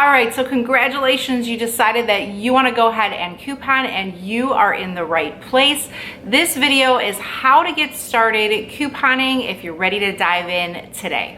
All right, so congratulations, you decided that you want to go ahead and coupon, and you are in the right place. This video is how to get started couponing if you're ready to dive in today.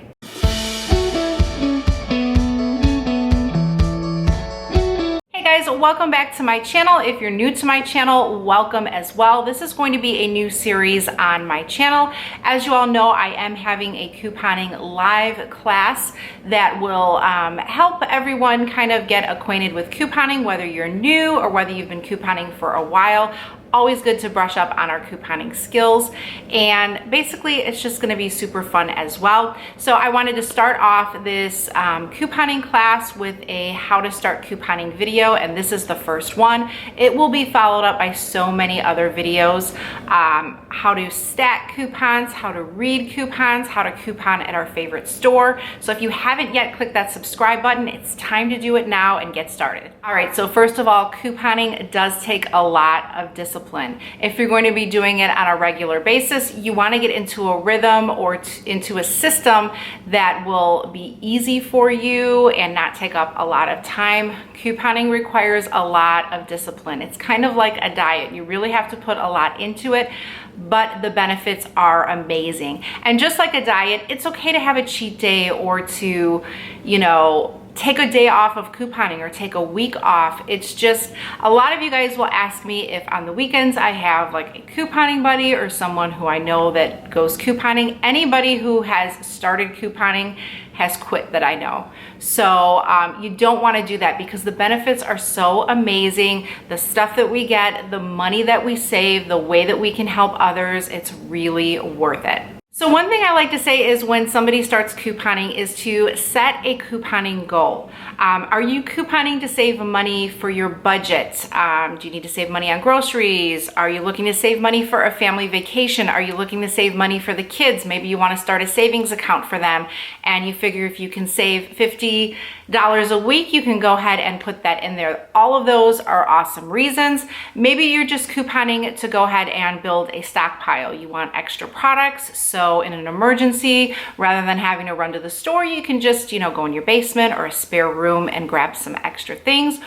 Hey guys, welcome back to my channel. If you're new to my channel, welcome as well. This is going to be a new series on my channel. As you all know, I am having a couponing live class that will help everyone kind of get acquainted with couponing, whether you're new or whether you've been couponing for a while. Always good to brush up on our couponing skills, and basically it's just going to be super fun as well. So I wanted to start off this couponing class with a how to start couponing video, and this is the first one. It will be followed up by so many other videos, how to stack coupons, how to read coupons, how to coupon at our favorite store. So if you haven't yet clicked that subscribe button, it's time to do it now and get started. All right, so first of all, couponing does take a lot of discipline. If you're going to be doing it on a regular basis, you want to get into a rhythm or into a system that will be easy for you and not take up a lot of time. Couponing requires a lot of discipline. It's kind of like a diet. You really have to put a lot into it, but the benefits are amazing. And just like a diet, it's okay to have a cheat day or to, take a day off of couponing or take a week off. It's just, a lot of you guys will ask me if on the weekends I have like a couponing buddy or someone who I know that goes couponing. Anybody who has started couponing has quit that I know. So you don't want to do that because the benefits are so amazing. The stuff that we get, the money that we save, the way that we can help others, it's really worth it. So one thing I like to say is when somebody starts couponing is to set a couponing goal. Are you couponing to save money for your budget? Do you need to save money on groceries? Are you looking to save money for a family vacation? Are you looking to save money for the kids? Maybe you want to start a savings account for them and you figure if you can save $50 a week, you can go ahead and put that in there. All of those are awesome reasons. Maybe you're just couponing to go ahead and build a stockpile. You want extra products, so in an emergency, rather than having to run to the store, you can just, go in your basement or a spare room and grab some extra things.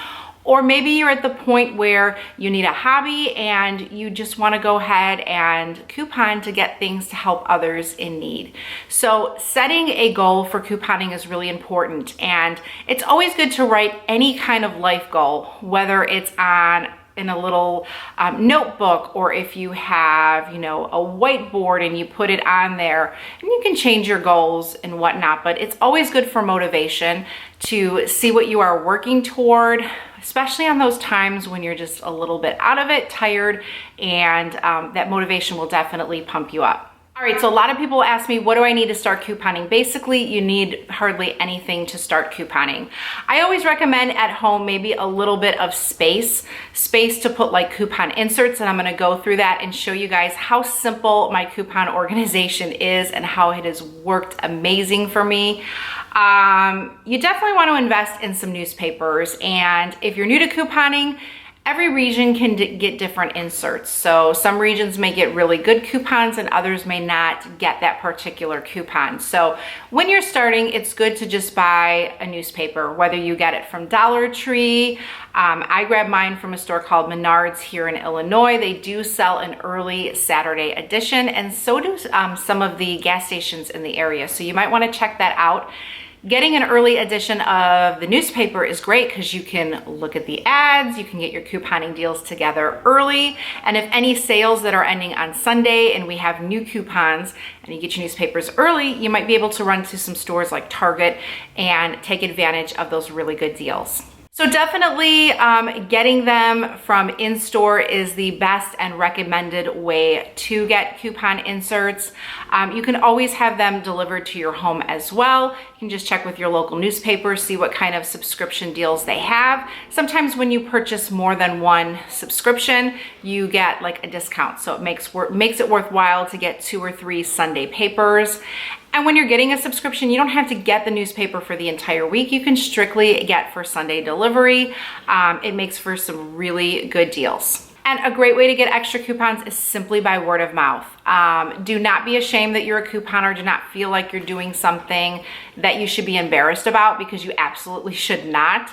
Or maybe you're at the point where you need a hobby and you just want to go ahead and coupon to get things to help others in need. So setting a goal for couponing is really important, and it's always good to write any kind of life goal, whether it's in a little notebook, or if you have, a whiteboard and you put it on there, and you can change your goals and whatnot, but it's always good for motivation to see what you are working toward, especially on those times when you're just a little bit out of it, tired, and that motivation will definitely pump you up. All right, so a lot of people ask me, what do I need to start couponing? Basically, you need hardly anything to start couponing. I always recommend at home maybe a little bit of space to put like coupon inserts, and I'm gonna go through that and show you guys how simple my coupon organization is and how it has worked amazing for me. You definitely want to invest in some newspapers, and if you're new to couponing, every region can get different inserts. So some regions may get really good coupons and others may not get that particular coupon. So when you're starting, it's good to just buy a newspaper, whether you get it from Dollar Tree. I grabbed mine from a store called Menards here in Illinois. They do sell an early Saturday edition, and so do some of the gas stations in the area. So you might want to check that out. Getting an early edition of the newspaper is great because you can look at the ads, you can get your couponing deals together early, and if any sales that are ending on Sunday and we have new coupons and you get your newspapers early, you might be able to run to some stores like Target and take advantage of those really good deals. So definitely getting them from in-store is the best and recommended way to get coupon inserts. You can always have them delivered to your home as well. You can just check with your local newspaper, see what kind of subscription deals they have. Sometimes when you purchase more than one subscription, you get like a discount. So it makes it worthwhile to get 2 or 3 Sunday papers. And when you're getting a subscription, you don't have to get the newspaper for the entire week. You can strictly get for Sunday delivery. It makes for some really good deals. And a great way to get extra coupons is simply by word of mouth. Do not be ashamed that you're a couponer. Do not feel like you're doing something that you should be embarrassed about, because you absolutely should not.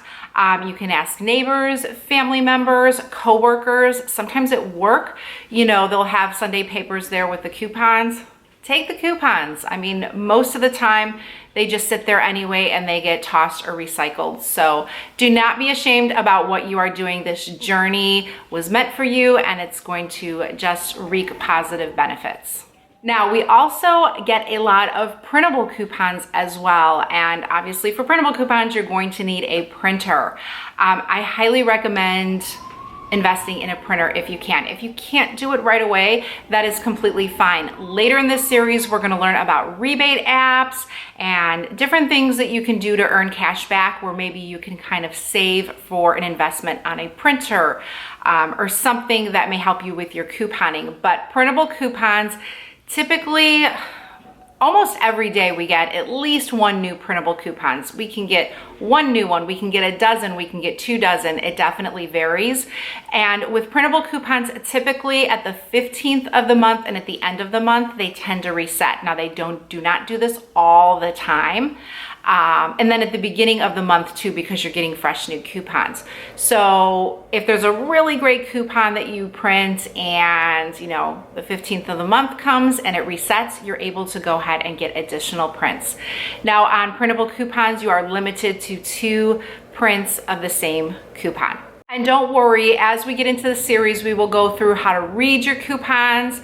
You can ask neighbors, family members, coworkers. Sometimes at work, you know, they'll have Sunday papers there with the coupons. Take the coupons. I mean, most of the time they just sit there anyway and they get tossed or recycled. So do not be ashamed about what you are doing. This journey was meant for you, and it's going to just wreak positive benefits. Now, we also get a lot of printable coupons as well. And obviously for printable coupons, you're going to need a printer. I highly recommend investing in a printer if you can. If you can't do it right away, that is completely fine. Later in this series, we're gonna learn about rebate apps and different things that you can do to earn cash back, where maybe you can kind of save for an investment on a printer or something that may help you with your couponing. But printable coupons, typically, almost every day we get at least one new printable coupons. We can get one new one, we can get a dozen, we can get 2 dozen. It definitely varies. And with printable coupons, typically at the 15th of the month and at the end of the month, they tend to reset. Now, they do not do this all the time. And then at the beginning of the month too, because you're getting fresh new coupons. So if there's a really great coupon that you print and, you know, the 15th of the month comes and it resets, you're able to go ahead and get additional prints. Now, on printable coupons, you are limited to 2 prints of the same coupon. And don't worry, as we get into the series, we will go through how to read your coupons.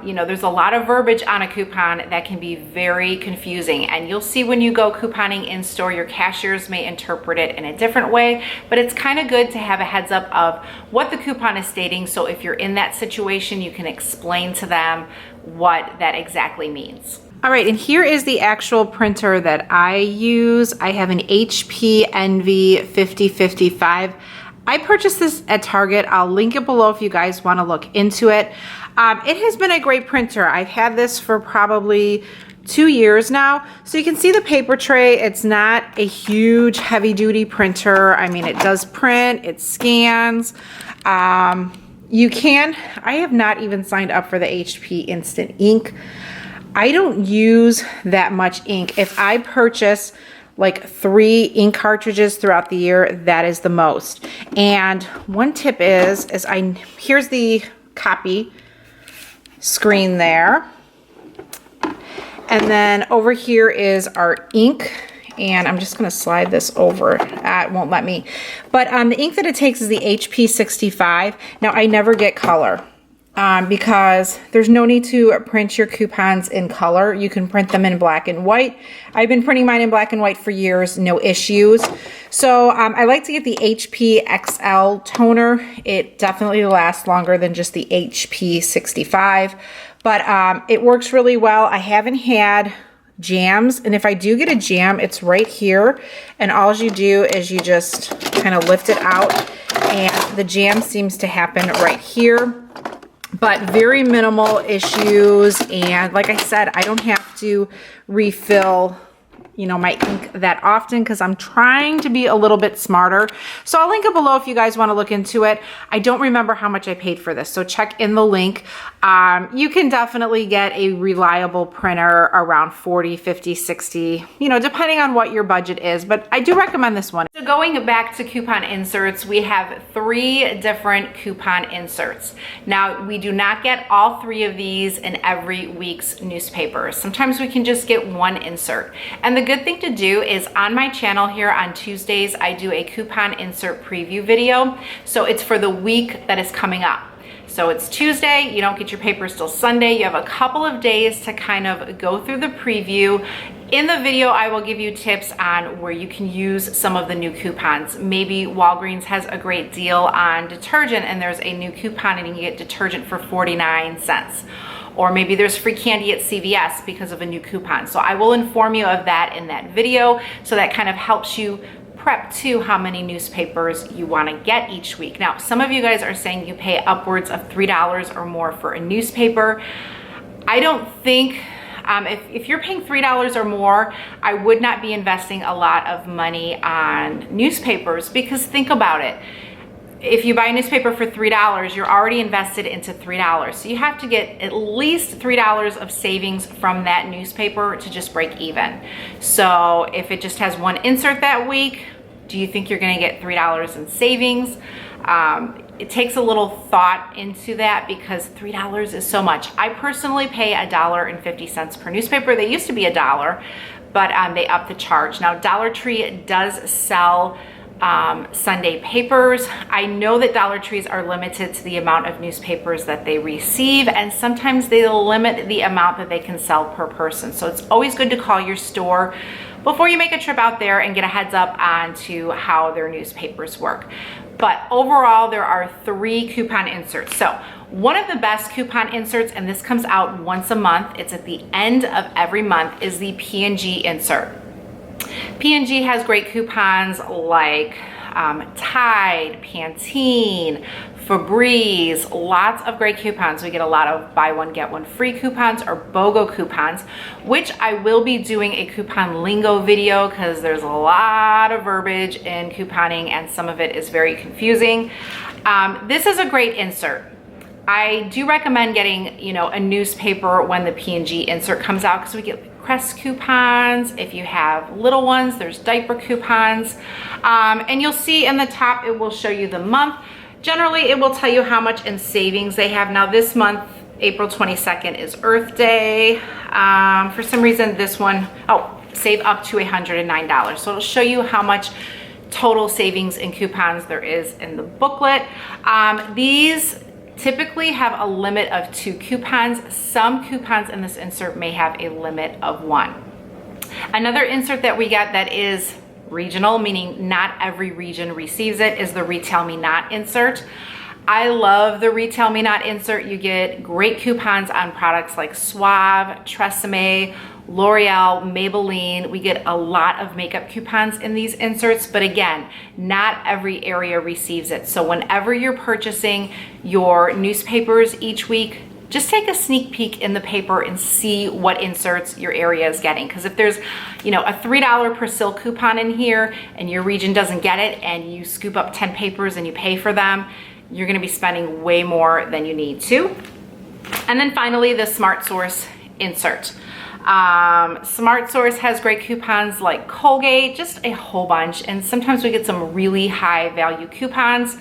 You know, there's a lot of verbiage on a coupon that can be very confusing, and you'll see when you go couponing in store, your cashiers may interpret it in a different way, but it's kind of good to have a heads up of what the coupon is stating. So if you're in that situation, you can explain to them what that exactly means. All right, and here is the actual printer that I use. I have an HP Envy 5055. I purchased this at Target. I'll link it below if you guys want to look into it. It has been a great printer. I've had this for probably 2 years now. So you can see the paper tray. It's not a huge heavy duty printer. I mean, it does print, it scans. You can, I have not even signed up for the HP Instant Ink. I don't use that much ink. If I purchase like 3 ink cartridges throughout the year, that is the most. And one tip is here's the copy screen there. And then over here is our ink. And I'm just gonna slide this over. It won't let me. But the ink that it takes is the HP 65. Now, I never get color. Because there's no need to print your coupons in color. You can print them in black and white. I've been printing mine in black and white for years, no issues. So I like to get the HP XL toner. It definitely lasts longer than just the HP 65, but it works really well. I haven't had jams, and if I do get a jam, it's right here, and all you do is you just kind of lift it out, and the jam seems to happen right here. But very minimal issues, and like I said, I don't have to refill, you know, my ink that often because I'm trying to be a little bit smarter. So I'll link it below if you guys want to look into it. I don't remember how much I paid for this, so check in the link. You can definitely get a reliable printer around 40, 50, 60, you know, depending on what your budget is, but I do recommend this one. So going back to coupon inserts, we have 3 different coupon inserts. Now, we do not get all 3 of these in every week's newspaper. Sometimes we can just get 1 insert. And the good thing to do is on my channel here on Tuesdays, I do a coupon insert preview video. So it's for the week that is coming up. So it's Tuesday, you don't get your papers till Sunday. You have a couple of days to kind of go through the preview. In the video, I will give you tips on where you can use some of the new coupons. Maybe Walgreens has a great deal on detergent and there's a new coupon and you get detergent for 49 cents. Or maybe there's free candy at CVS because of a new coupon. So I will inform you of that in that video. So that kind of helps you prep to how many newspapers you want to get each week. Now, some of you guys are saying you pay upwards of $3 or more for a newspaper. I don't think, if you're paying $3 or more, I would not be investing a lot of money on newspapers, because think about it. if you buy a newspaper for $3, you're already invested into $3. So you have to get at least $3 of savings from that newspaper to just break even. So if it just has one insert that week, do you think you're gonna get $3 in savings? It takes a little thought into that because $3 is so much. I personally pay $1.50 per newspaper. They used to be $1, but they upped the charge. Now Dollar Tree does sell Sunday papers. I know that Dollar Trees are limited to the amount of newspapers that they receive, and sometimes they limit the amount that they can sell per person. So it's always good to call your store before you make a trip out there and get a heads up on to how their newspapers work. But overall, there are 3 coupon inserts. So one of the best coupon inserts, and this comes out once a month, it's at the end of every month, is the P&G insert. P&G has great coupons like Tide, Pantene, Febreze, lots of great coupons. We get a lot of buy one, get one free coupons or BOGO coupons, which I will be doing a coupon lingo video because there's a lot of verbiage in couponing and some of it is very confusing. This is a great insert. I do recommend getting, you know, a newspaper when the P&G insert comes out because we get Crest coupons. If you have little ones, there's diaper coupons. And you'll see in the top, it will show you the month. Generally, it will tell you how much in savings they have. Now this month, April 22nd is Earth Day. For some reason, this one, save up to $109. So it'll show you how much total savings in coupons there is in the booklet. These typically have a limit of 2 coupons. Some coupons in this insert may have a limit of 1. Another insert that we get that is regional, meaning not every region receives it, is the Retail Me Not insert. I love the Retail Me Not insert. You get great coupons on products like Suave, Tresemme, L'Oreal, Maybelline. We get a lot of makeup coupons in these inserts, but again, not every area receives it. So whenever you're purchasing your newspapers each week, just take a sneak peek in the paper and see what inserts your area is getting. Because if there's, you know, a $3 per SIL coupon in here and your region doesn't get it and you scoop up 10 papers and you pay for them, you're gonna be spending way more than you need to. And then finally, the Smart Source insert. Smart Source has great coupons like Colgate, just a whole bunch. And sometimes we get some really high value coupons.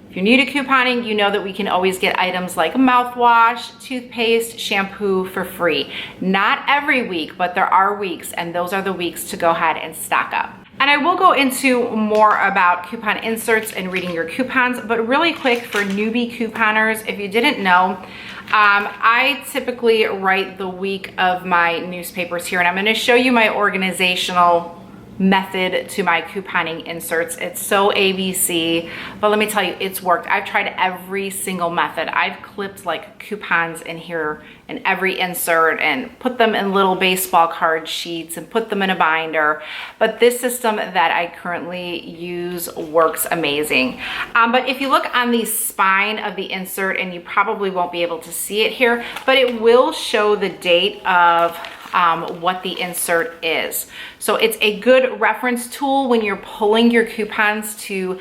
If you're new to couponing, you know that we can always get items like mouthwash, toothpaste, shampoo for free. Not every week, but there are weeks, and those are the weeks to go ahead and stock up. And I will go into more about coupon inserts and reading your coupons, but really quick for newbie couponers, if you didn't know, I typically write the week of my newspapers here, and I'm gonna show you my organizational method to my couponing inserts. It's so ABC, but let me tell you, it's worked. I've tried every single method. I've clipped like coupons in here in every insert and put them in little baseball card sheets and put them in a binder. But this system that I currently use works amazing. But if you look on the spine of the insert, and you probably won't be able to see it here, but it will show the date of what the insert is. So it's a good reference tool when you're pulling your coupons to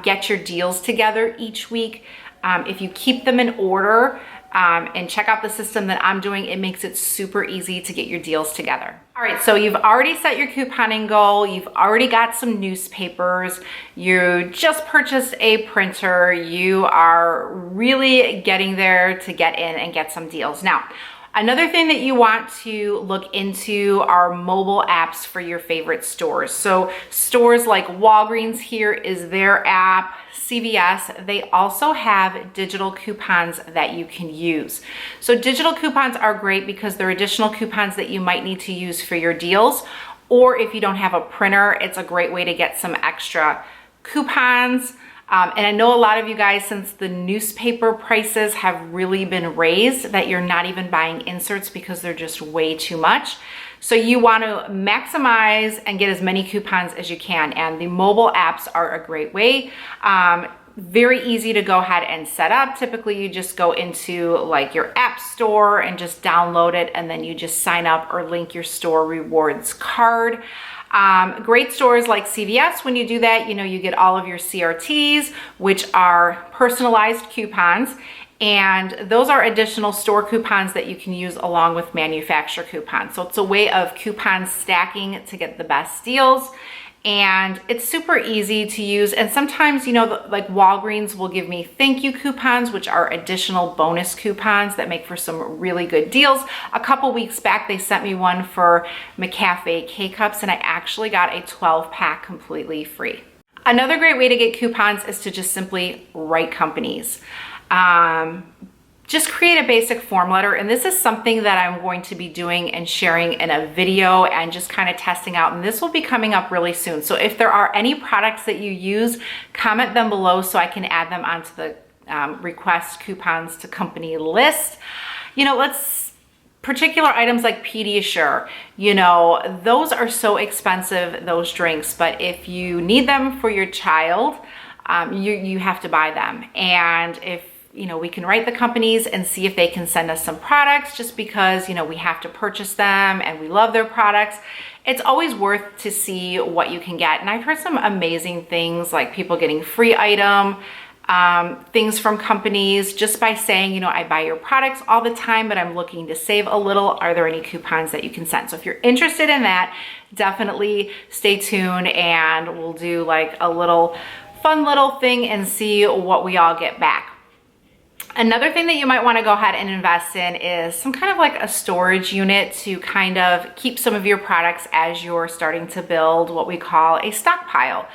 get your deals together each week. If you keep them in order and check out the system that I'm doing, it makes it super easy to get your deals together. All right, so you've already set your couponing goal. You've already got some newspapers. You just purchased a printer. You are really getting there to get in and get some deals. Now, another thing that you want to look into are mobile apps for your favorite stores. So stores like Walgreens, here is their app. CVS, they also have digital coupons that you can use. So digital coupons are great because they're additional coupons that you might need to use for your deals. Or if you don't have a printer, it's a great way to get some extra coupons. And I know a lot of you guys, since the newspaper prices have really been raised, that you're not even buying inserts because they're just way too much. So you want to maximize and get as many coupons as you can. And the mobile apps are a great way. Very easy to go ahead and set up. Typically you just go into like your app store and just download it, and then you just sign up or link your store rewards card. Great stores like CVS, when you do that, you know, you get all of your CRTs, which are personalized coupons. And those are additional store coupons that you can use along with manufacturer coupons. So it's a way of coupon stacking to get the best deals. And it's super easy to use. And sometimes, you know, like Walgreens will give me thank you coupons, which are additional bonus coupons that make for some really good deals. A couple weeks back, they sent me one for McCafe K-Cups, and I actually got a 12-pack completely free. Another great way to get coupons is to just simply write companies. Just create a basic form letter, and this is something that I'm going to be doing and sharing in a video and just kind of testing out, and this will be coming up really soon. So if there are any products that you use, comment them below so I can add them onto the request coupons to company list. You know, particular items like Pediasure, you know, those are so expensive, those drinks, but if you need them for your child, you have to buy them. And if you know, we can write the companies and see if they can send us some products, just because, you know, we have to purchase them and we love their products. It's always worth to see what you can get. And I've heard some amazing things, like people getting free item, things from companies just by saying, you know, I buy your products all the time, but I'm looking to save a little. Are there any coupons that you can send? So if you're interested in that, definitely stay tuned and we'll do like a fun little thing and see what we all get back. Another thing that you might want to go ahead and invest in is some kind of like a storage unit to kind of keep some of your products as you're starting to build what we call a stockpile.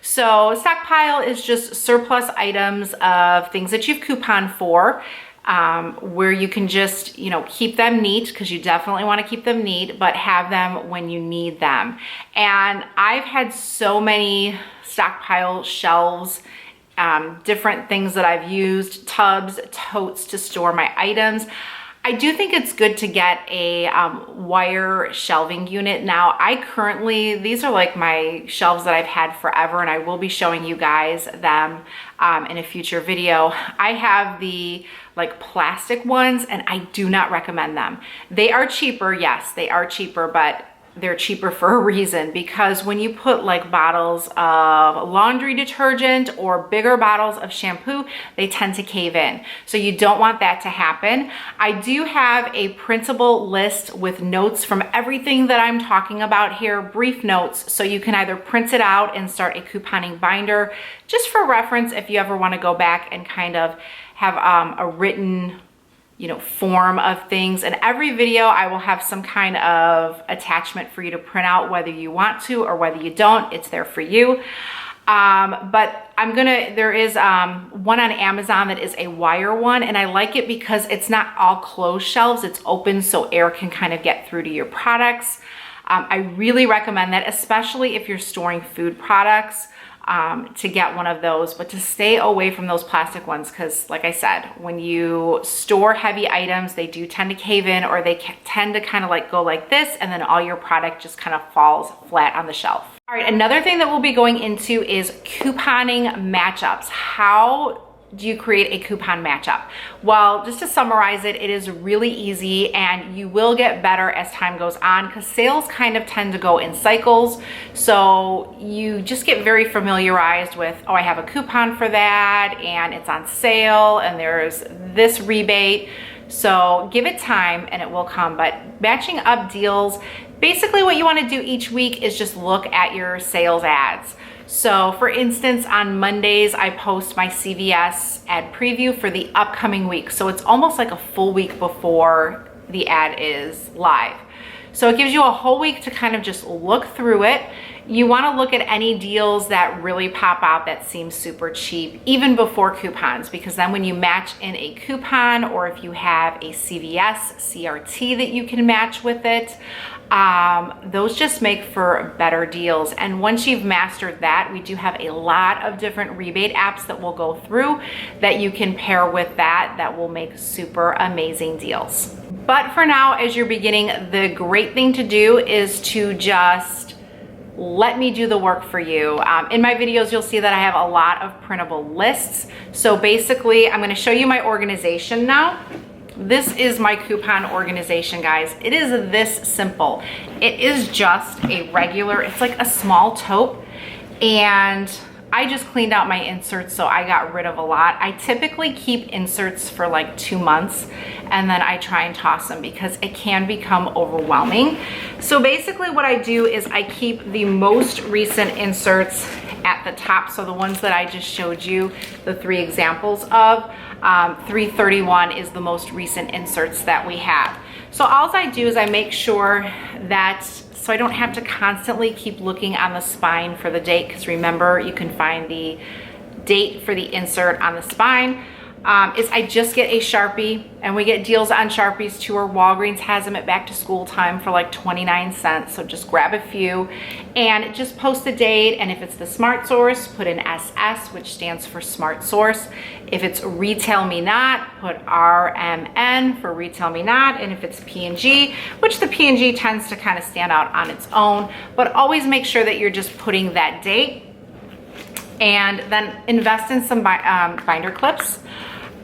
So stockpile is just surplus items of things that you've couponed for, where you can just, you know, keep them neat, because you definitely want to keep them neat, but have them when you need them. And I've had so many stockpile shelves, different things that I've used, tubs, totes to store my items. I do think it's good to get a wire shelving unit. Now, these are like my shelves that I've had forever, and I will be showing you guys them in a future video. I have the like plastic ones, and I do not recommend them. They are cheaper, yes, they are cheaper, but they're cheaper for a reason, because when you put like bottles of laundry detergent or bigger bottles of shampoo, they tend to cave in. So you don't want that to happen. I do have a printable list with notes from everything that I'm talking about here, brief notes, so you can either print it out and start a couponing binder, just for reference if you ever want to go back and kind of have a written, you know, form of things. And every video I will have some kind of attachment for you to print out, whether you want to or whether you don't, it's there for you. But there is one on Amazon that is a wire one, and I like it because it's not all closed shelves, it's open so air can kind of get through to your products. I really recommend that, especially if you're storing food products. To get one of those, but to stay away from those plastic ones, because like I said, when you store heavy items, they do tend to cave in, or they tend to kind of like go like this, and then all your product just kind of falls flat on the shelf. All right, another thing that we'll be going into is couponing matchups. How do you create a coupon matchup? Well, just to summarize it, it is really easy, and you will get better as time goes on, because sales kind of tend to go in cycles. So you just get very familiarized with, oh, I have a coupon for that, and it's on sale, and there's this rebate. So give it time and it will come. But matching up deals, basically what you want to do each week is just look at your sales ads. So for instance, on Mondays, I post my CVS ad preview for the upcoming week. So it's almost like a full week before the ad is live. So it gives you a whole week to kind of just look through it. You want to look at any deals that really pop out that seem super cheap, even before coupons, because then when you match in a coupon, or if you have a CVS CRT that you can match with it, those just make for better deals. And once you've mastered that, we do have a lot of different rebate apps that we'll go through that you can pair with that will make super amazing deals. But for now, as you're beginning, the great thing to do is to just let me do the work for you. In my videos, you'll see that I have a lot of printable lists. So basically, I'm going to show you my organization now. This is my coupon organization, guys. It is this simple. It is just a regular, it's like a small tote, and I just cleaned out my inserts, so I got rid of a lot. I typically keep inserts for like 2 months, and then I try and toss them because it can become overwhelming. So basically what I do is I keep the most recent inserts at the top. So the ones that I just showed you, the 3 examples of, 331 is the most recent inserts that we have. So all I do is I make sure that, so I don't have to constantly keep looking on the spine for the date, because remember, you can find the date for the insert on the spine. Is I just get a Sharpie, and we get deals on Sharpies too, or Walgreens has them at back to school time for like 29 cents. So just grab a few and just post the date. And if it's the Smart Source, put an SS, which stands for Smart Source. If it's Retail Me Not, put RMN for Retail Me Not. And if it's P&G, which the P&G tends to kind of stand out on its own, but always make sure that you're just putting that date. And then invest in some binder clips.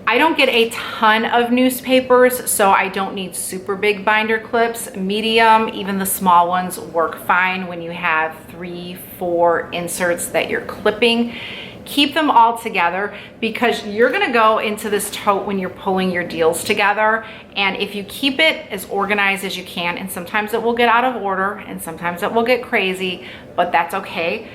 I don't get a ton of newspapers, so I don't need super big binder clips. Medium, even the small ones work fine when you have 3, 4 inserts that you're clipping. Keep them all together, because you're gonna go into this tote when you're pulling your deals together. And if you keep it as organized as you can, and sometimes it will get out of order and sometimes it will get crazy, but that's okay.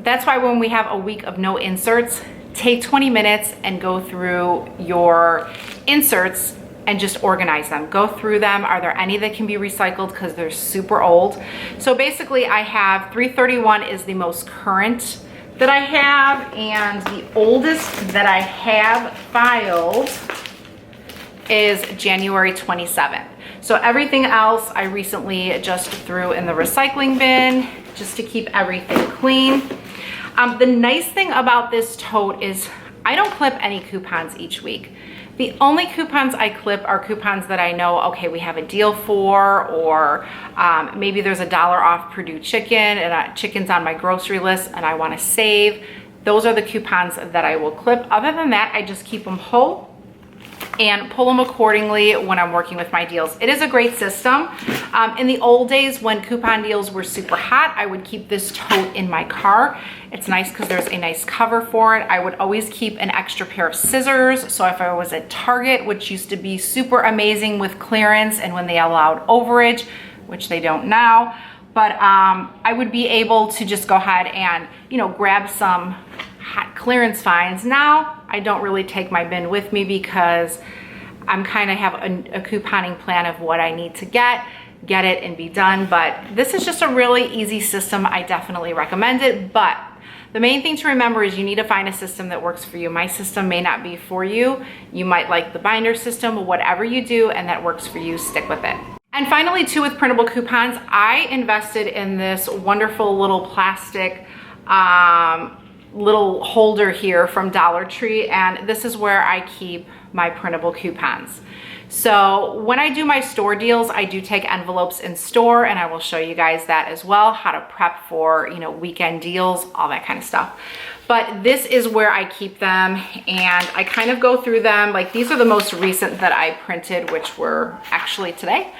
That's why when we have a week of no inserts, take 20 minutes and go through your inserts and just organize them. Go through them. Are there any that can be recycled because they're super old? So basically I have 331 is the most current that I have, and the oldest that I have filed is January 27th. So everything else I recently just threw in the recycling bin just to keep everything clean. The nice thing about this tote is I don't clip any coupons each week. The only coupons I clip are coupons that I know, okay, we have a deal for, or maybe there's $1 off Purdue chicken, and chicken's on my grocery list and I want to save. Those are the coupons that I will clip. Other than that, I just keep them whole and pull them accordingly when I'm working with my deals. It is a great system. In the old days when coupon deals were super hot, I would keep this tote in my car. It's nice because there's a nice cover for it. I would always keep an extra pair of scissors. So if I was at Target, which used to be super amazing with clearance and when they allowed overage, which they don't now, but I would be able to just go ahead and, you know, grab some hot clearance finds. Now I don't really take my bin with me because I'm kind of have a couponing plan of what I need to get it and be done. But this is just a really easy system. I definitely recommend it. But the main thing to remember is you need to find a system that works for you. My system may not be for you. You might like the binder system, whatever you do and that works for you, stick with it. And finally too, with printable coupons, I invested in this wonderful little plastic little holder here from Dollar Tree, and this is where I keep my printable coupons. So when I do my store deals, I do take envelopes in store, and I will show you guys that as well, how to prep for, you know, weekend deals, all that kind of stuff. But this is where I keep them, and I kind of go through them. Like, these are the most recent that I printed, which were actually today.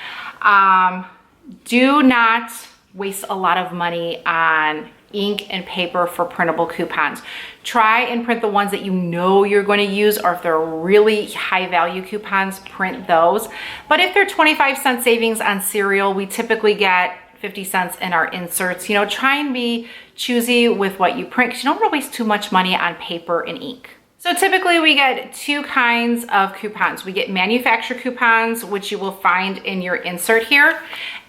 Do not waste a lot of money on ink and paper for printable coupons. Try and print the ones that you know you're going to use, or if they're really high value coupons, print those. But if they're 25-cent savings on cereal, we typically get 50 cents in our inserts. You know, try and be choosy with what you print, because you don't want to waste too much money on paper and ink. So typically we get 2 kinds of coupons. We get manufacturer coupons, which you will find in your insert here.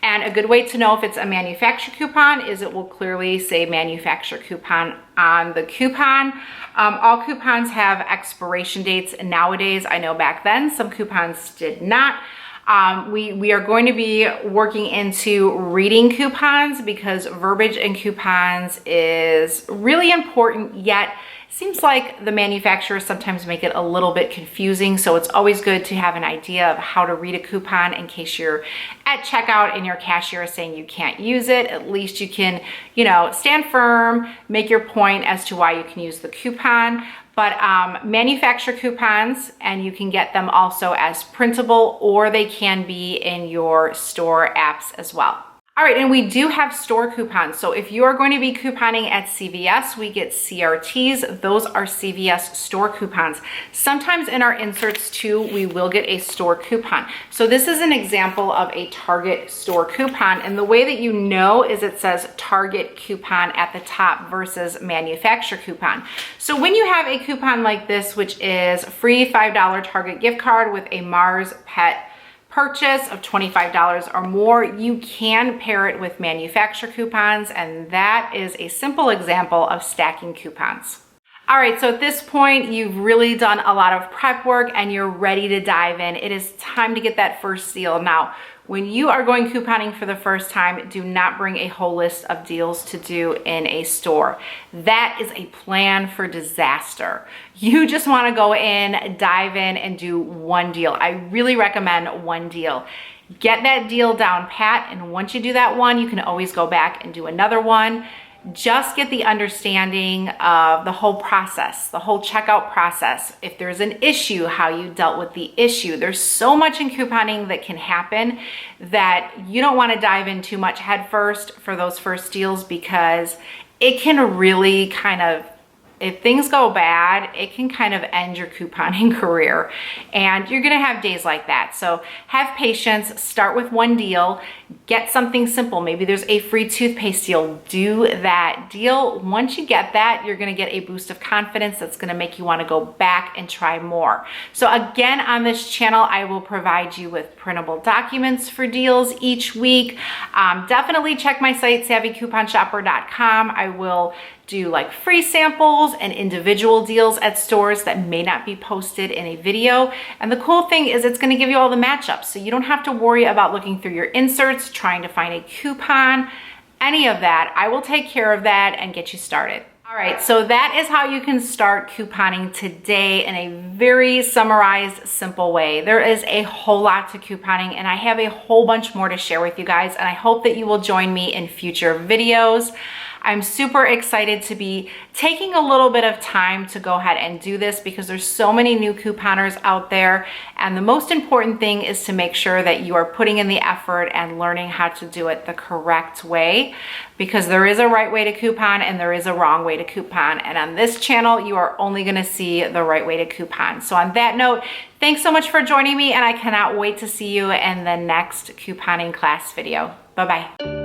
And a good way to know if it's a manufacturer coupon is it will clearly say manufacturer coupon on the coupon. All coupons have expiration dates nowadays. I know back then some coupons did not. We are going to be working into reading coupons, because verbiage in coupons is really important, yet Seems like the manufacturers sometimes make it a little bit confusing, so it's always good to have an idea of how to read a coupon in case you're at checkout and your cashier is saying you can't use it. At least you can, you know, stand firm, make your point as to why you can use the coupon. But manufacturer coupons, and you can get them also as printable, or they can be in your store apps as well. All right, and we do have store coupons. So if you are going to be couponing at CVS, we get CRTs. Those are CVS store coupons. Sometimes in our inserts too, we will get a store coupon. So this is an example of a Target store coupon. And the way that you know is it says Target coupon at the top versus manufacturer coupon. So when you have a coupon like this, which is free $5 Target gift card with a Mars pet purchase of $25 or more, you can pair it with manufacturer coupons, and that is a simple example of stacking coupons. All right, so at this point, you've really done a lot of prep work and you're ready to dive in. It is time to get that first deal. Now, when you are going couponing for the first time, do not bring a whole list of deals to do in a store. That is a plan for disaster. You just want to go in, dive in, and do one deal. I really recommend one deal. Get that deal down pat, and once you do that one, you can always go back and do another one. Just get the understanding of the whole process, the whole checkout process. If there's an issue, how you dealt with the issue. There's so much in couponing that can happen that you don't want to dive in too much head first for those first deals, because it can really kind of, if things go bad, it can kind of end your couponing career, and you're gonna have days like that. So have patience, start with one deal, get something simple. Maybe there's a free toothpaste deal, do that deal. Once you get that, you're gonna get a boost of confidence that's gonna make you wanna go back and try more. So again, on this channel, I will provide you with printable documents for deals each week. Definitely check my site, savvycouponshopper.com. I will do like free samples and individual deals at stores that may not be posted in a video. And the cool thing is it's gonna give you all the matchups. So you don't have to worry about looking through your inserts, trying to find a coupon, any of that. I will take care of that and get you started. All right, so that is how you can start couponing today in a very summarized, simple way. There is a whole lot to couponing, and I have a whole bunch more to share with you guys, and I hope that you will join me in future videos. I'm super excited to be taking a little bit of time to go ahead and do this, because there's so many new couponers out there, and the most important thing is to make sure that you are putting in the effort and learning how to do it the correct way, because there is a right way to coupon and there is a wrong way to coupon, and on this channel you are only going to see the right way to coupon. So on that note, thanks so much for joining me, and I cannot wait to see you in the next couponing class video. Bye-bye.